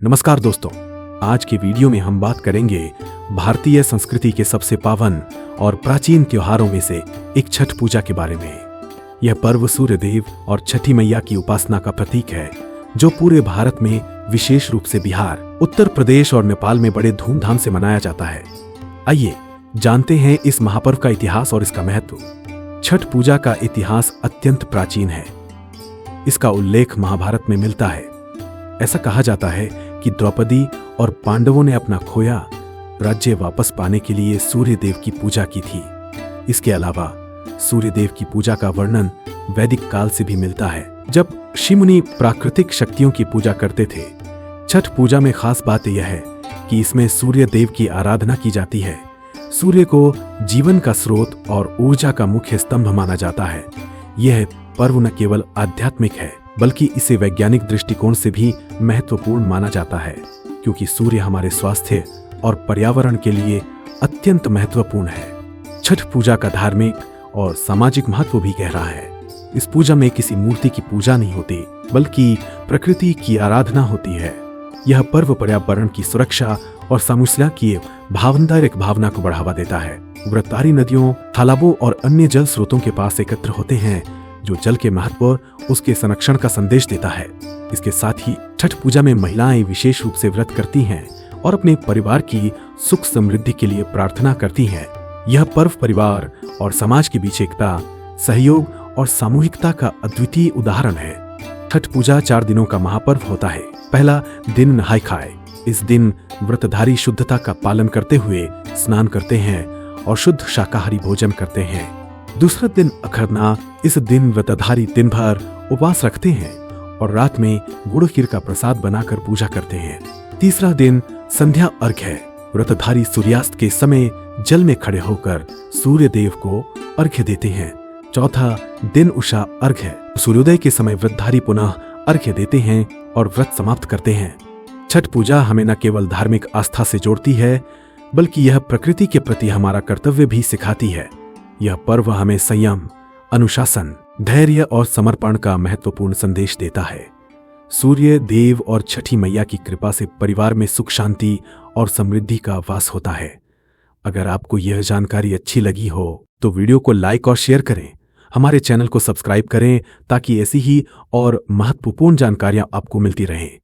नमस्कार दोस्तों, आज के वीडियो में हम बात करेंगे भारतीय संस्कृति के सबसे पावन और प्राचीन त्योहारों में से एक छठ पूजा के बारे में। यह पर्व सूर्य देव और छठी मैया की उपासना का प्रतीक है, जो पूरे भारत में विशेष रूप से बिहार, उत्तर प्रदेश और नेपाल में बड़े धूमधाम से मनाया जाता है। आइए जानते हैं इस महापर्व का इतिहास और इसका महत्व। छठ पूजा का इतिहास अत्यंत प्राचीन है। इसका उल्लेख महाभारत में मिलता है। ऐसा कहा जाता है कि द्रौपदी और पांडवों ने अपना खोया राज्य वापस पाने के लिए सूर्य देव की पूजा की थी। इसके अलावा सूर्य देव की पूजा का वर्णन वैदिक काल से भी मिलता है, जब ऋषि मुनि प्राकृतिक शक्तियों की पूजा करते थे। छठ पूजा में खास बात यह है कि इसमें सूर्य देव की आराधना की जाती है। सूर्य को जीवन का स्रोत और ऊर्जा का मुख्य स्तंभ माना जाता है। यह पर्व न केवल आध्यात्मिक है, बल्कि इसे वैज्ञानिक दृष्टिकोण से भी महत्वपूर्ण माना जाता है, क्योंकि सूर्य हमारे स्वास्थ्य और पर्यावरण के लिए अत्यंत महत्वपूर्ण है। छठ पूजा का धार्मिक और सामाजिक महत्व भी गहरा है। इस पूजा में किसी मूर्ति की पूजा नहीं होती, बल्कि प्रकृति की आराधना होती है। यह पर्व पर्यावरण की सुरक्षा और समस्या की भावनात्मक भावना को बढ़ावा देता है। व्रतधारी नदियों, तालाबों और अन्य जल स्रोतों के पास एकत्र होते हैं, जो जल के महत्व, उसके संरक्षण का संदेश देता है। इसके साथ ही छठ पूजा में महिलाएं विशेष रूप से व्रत करती हैं और अपने परिवार की सुख समृद्धि के लिए प्रार्थना करती हैं। यह पर्व परिवार और समाज के बीच एकता, सहयोग और सामूहिकता का अद्वितीय उदाहरण है। छठ पूजा 4 दिनों का महापर्व होता है। पहला दिन नहाय खाए। इस दिन व्रतधारी शुद्धता का पालन करते हुए स्नान करते हैं और शुद्ध शाकाहारी भोजन करते हैं। दूसरा दिन अखरना। इस दिन व्रतधारी दिन भर उपवास रखते हैं और रात में गुड़ खीर का प्रसाद बनाकर पूजा करते हैं। तीसरा दिन संध्या अर्घ्य है। व्रतधारी सूर्यास्त के समय जल में खड़े होकर सूर्य देव को अर्घ्य देते हैं। चौथा दिन उषा अर्घ्य है। सूर्योदय के समय व्रतधारी पुनः अर्घ्य देते हैं और व्रत समाप्त करते हैं। छठ पूजा हमें न केवल धार्मिक आस्था से जोड़ती है, बल्कि यह प्रकृति के प्रति हमारा कर्तव्य भी सिखाती है। यह पर्व हमें संयम, अनुशासन, धैर्य और समर्पण का महत्वपूर्ण संदेश देता है। सूर्य देव और छठी मैया की कृपा से परिवार में सुख, शांति और समृद्धि का वास होता है। अगर आपको यह जानकारी अच्छी लगी हो तो वीडियो को लाइक और शेयर करें। हमारे चैनल को सब्सक्राइब करें ताकि ऐसी ही और महत्वपूर्ण जानकारियां आपको मिलती रहें।